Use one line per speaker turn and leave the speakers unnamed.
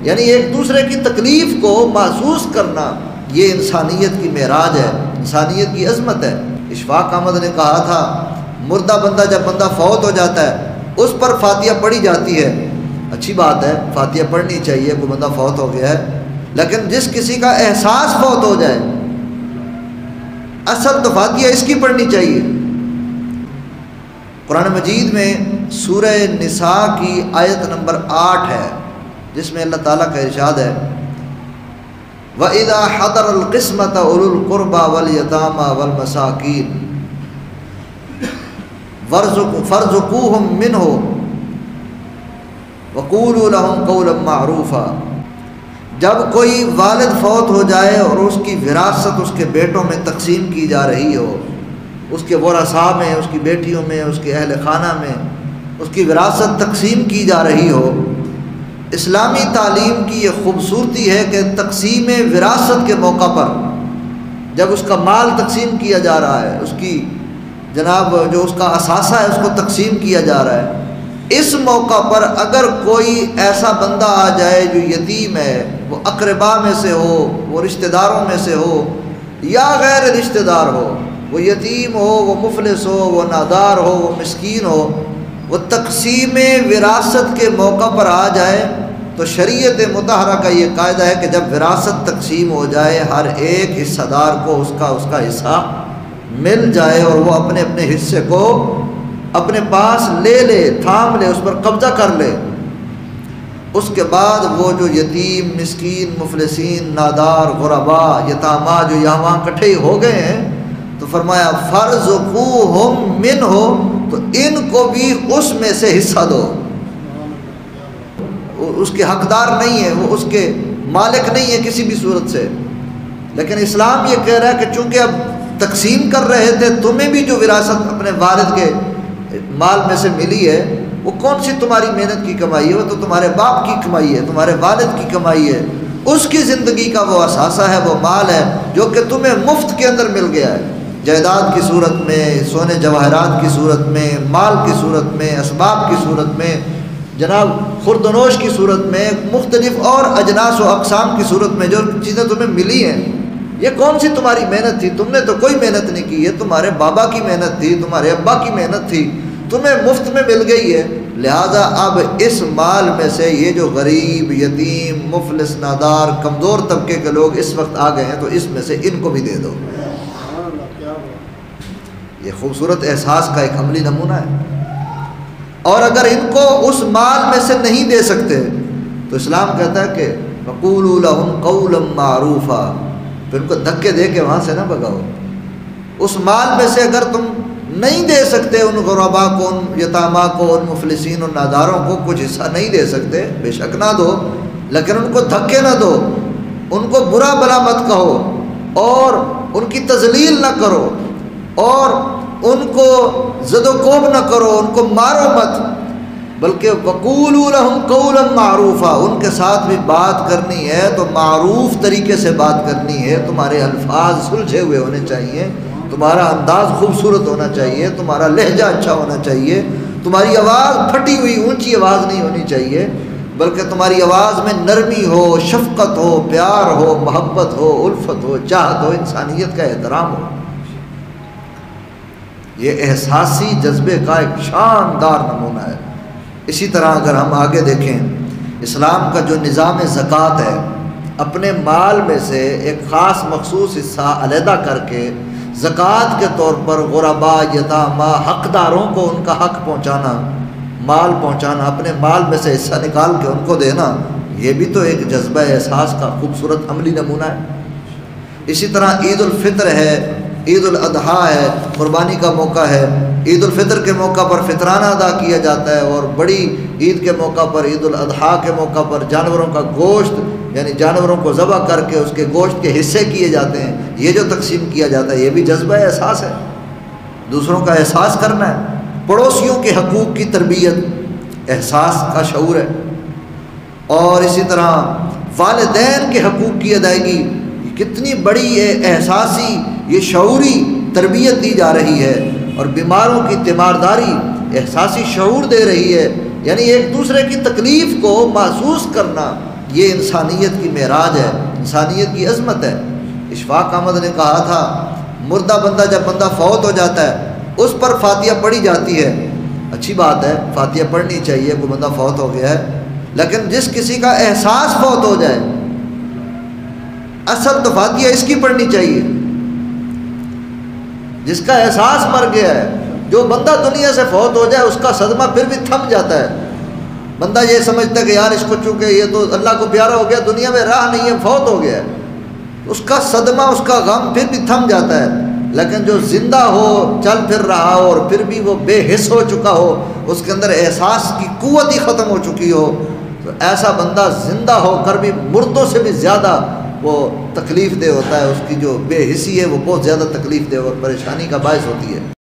یعنی ایک دوسرے کی تکلیف کو محسوس کرنا، یہ انسانیت کی معراج ہے، انسانیت کی عظمت ہے۔ اشفاق احمد نے کہا تھا مردہ بندہ جب بندہ فوت ہو جاتا ہے اس پر فاتحہ پڑھی جاتی ہے، اچھی بات ہے، فاتحہ پڑھنی چاہیے، کوئی بندہ فوت ہو گیا ہے، لیکن جس کسی کا احساس فوت ہو جائے اصل تو فاتحہ اس کی پڑھنی چاہیے۔ قرآن مجید میں سورہ نساء کی آیت نمبر 8 ہے جس میں اللہ تعالیٰ کا ارشاد ہے وَإِذَا حَضَرَ الْقِسْمَةَ أُولُو الْقُرْبَى وَالْيَتَامَى وَالْمَسَاكِينَ فَارْزُقُوهُم مِّنْهُ وَقُولُوا لَهُمْ قَوْلًا مَّعْرُوفًا۔ جب کوئی والد فوت ہو جائے اور اس کی وراثت اس کے بیٹوں میں تقسیم کی جا رہی ہو، اس کے ورثاء میں، اس کی بیٹیوں میں، اس کے اہل خانہ میں اس کی وراثت تقسیم کی جا رہی ہو، اسلامی تعلیم کی یہ خوبصورتی ہے کہ تقسیم وراثت کے موقع پر جب اس کا مال تقسیم کیا جا رہا ہے، اس کی جناب جو اس کا اثاثہ ہے اس کو تقسیم کیا جا رہا ہے، اس موقع پر اگر کوئی ایسا بندہ آ جائے جو یتیم ہے، وہ اقربا میں سے ہو، وہ رشتہ داروں میں سے ہو یا غیر رشتہ دار ہو، وہ یتیم ہو، وہ مفلس ہو، وہ نادار ہو، وہ مسکین ہو، وہ تقسیم وراثت کے موقع پر آ جائے تو شریعت مطہرہ کا یہ قاعدہ ہے کہ جب وراثت تقسیم ہو جائے ہر ایک حصہ دار کو اس کا حصہ مل جائے اور وہ اپنے اپنے حصے کو اپنے پاس لے لے، تھام لے، اس پر قبضہ کر لے۔ اس کے بعد وہ جو یتیم، مسکین، مفلسین، نادار، غربا، یتامہ جو یہاں وہاں اکٹھے ہو گئے ہیں تو فرمایا فَارْزُقُوهُم مِّنْهُ، تو ان کو بھی اس میں سے حصہ دو۔ اس کے حقدار نہیں ہے، وہ اس کے مالک نہیں ہے کسی بھی صورت سے، لیکن اسلام یہ کہہ رہا ہے کہ چونکہ اب تقسیم کر رہے تھے تمہیں بھی جو وراثت اپنے والد کے مال میں سے ملی ہے وہ کون سی تمہاری محنت کی کمائی ہے، وہ تو تمہارے باپ کی کمائی ہے، تمہارے والد کی کمائی ہے، اس کی زندگی کا وہ اثاثہ ہے، وہ مال ہے جو کہ تمہیں مفت کے اندر مل گیا ہے، جائیداد کی صورت میں، سونے جواہرات کی صورت میں، مال کی صورت میں، اسباب کی صورت میں، جناب خوردنوش کی صورت میں، مختلف اور اجناس و اقسام کی صورت میں جو چیزیں تمہیں ملی ہیں، یہ کون سی تمہاری محنت تھی؟ تم نے تو کوئی محنت نہیں کی، یہ تمہارے بابا کی محنت تھی، تمہارے ابا کی محنت تھی، تمہیں مفت میں مل گئی ہے، لہذا اب اس مال میں سے یہ جو غریب، یتیم، مفلس، نادار، کمزور طبقے کے لوگ اس وقت آ گئے ہیں تو اس میں سے ان کو بھی دے دو۔ یہ خوبصورت احساس کا ایک عملی نمونہ ہے۔ اور اگر ان کو اس مال میں سے نہیں دے سکتے تو اسلام کہتا ہے کہ وَقُولُوا لَهُمْ قَوْلًا مَّعْرُوفًا، پھر ان کو دھکے دے کے وہاں سے نہ بھگاؤ۔ اس مال میں سے اگر تم نہیں دے سکتے ان غربا کو، ان یتامہ کو، ان مفلسین، ان ناداروں کو کچھ حصہ نہیں دے سکتے، بے شک نہ دو، لیکن ان کو دھکے نہ دو، ان کو برا بلا مت کہو اور ان کی تذلیل نہ کرو اور ان کو زد و کوب نہ کرو، ان کو مارو مت، بلکہ وَقُولُوا لَهُمْ قَوْلًا مَّعْرُوفًا، ان کے ساتھ بھی بات کرنی ہے تو معروف طریقے سے بات کرنی ہے، تمہارے الفاظ سلجھے ہوئے ہونے چاہیے، تمہارا انداز خوبصورت ہونا چاہیے، تمہارا لہجہ اچھا ہونا چاہیے، تمہاری آواز پھٹی ہوئی اونچی آواز نہیں ہونی چاہیے، بلکہ تمہاری آواز میں نرمی ہو، شفقت ہو، پیار ہو، محبت ہو، الفت ہو، چاہت ہو، انسانیت کا احترام ہو۔ یہ احساسی جذبے کا ایک شاندار نمونہ ہے۔ اسی طرح اگر ہم آگے دیکھیں، اسلام کا جو نظام زکوٰۃ ہے، اپنے مال میں سے ایک خاص مخصوص حصہ علیحدہ کر کے زکوٰۃ کے طور پر غربا، یتامہ، حقداروں کو ان کا حق پہنچانا، مال پہنچانا، اپنے مال میں سے حصہ نکال کے ان کو دینا، یہ بھی تو ایک جذبہ احساس کا خوبصورت عملی نمونہ ہے۔ اسی طرح عید الفطر ہے، عید الاضحیٰ ہے، قربانی کا موقع ہے، عید الفطر کے موقع پر فطرانہ ادا کیا جاتا ہے، اور بڑی عید کے موقع پر، عید الاضحیٰ کے موقع پر جانوروں کا گوشت، یعنی جانوروں کو ذبح کر کے اس کے گوشت کے حصے کیے جاتے ہیں، یہ جو تقسیم کیا جاتا ہے یہ بھی جذبہ احساس ہے، دوسروں کا احساس کرنا ہے، پڑوسیوں کے حقوق کی تربیت احساس کا شعور ہے، اور اسی طرح والدین کے حقوق کی ادائیگی، کتنی بڑی احساسی، یہ شعوری تربیت دی جا رہی ہے، اور بیماروں کی تیمارداری احساسی شعور دے رہی ہے، یعنی ایک دوسرے کی تکلیف کو محسوس کرنا، یہ انسانیت کی معراج ہے، انسانیت کی عظمت ہے۔ اشفاق احمد نے کہا تھا مردہ بندہ جب بندہ فوت ہو جاتا ہے اس پر فاتحہ پڑھی جاتی ہے، اچھی بات ہے، فاتحہ پڑھنی چاہیے، کوئی بندہ فوت ہو گیا ہے، لیکن جس کسی کا احساس فوت ہو جائے اصل تو فاتحہ اس کی پڑھنی چاہیے، جس کا احساس مر گیا ہے۔ جو بندہ دنیا سے فوت ہو جائے اس کا صدمہ پھر بھی تھم جاتا ہے، بندہ یہ سمجھتا ہے کہ یار اس کو چونکہ یہ تو اللہ کو پیارا ہو گیا، دنیا میں راہ نہیں ہے، فوت ہو گیا ہے، اس کا صدمہ، اس کا غم پھر بھی تھم جاتا ہے۔ لیکن جو زندہ ہو، چل پھر رہا ہو اور پھر بھی وہ بے حس ہو چکا ہو، اس کے اندر احساس کی قوت ہی ختم ہو چکی ہو، تو ایسا بندہ زندہ ہو کر بھی مردوں سے بھی زیادہ وہ تکلیف دہ ہوتا ہے، اس کی جو بے حسی ہے وہ بہت زیادہ تکلیف دہ اور پریشانی کا باعث ہوتی ہے۔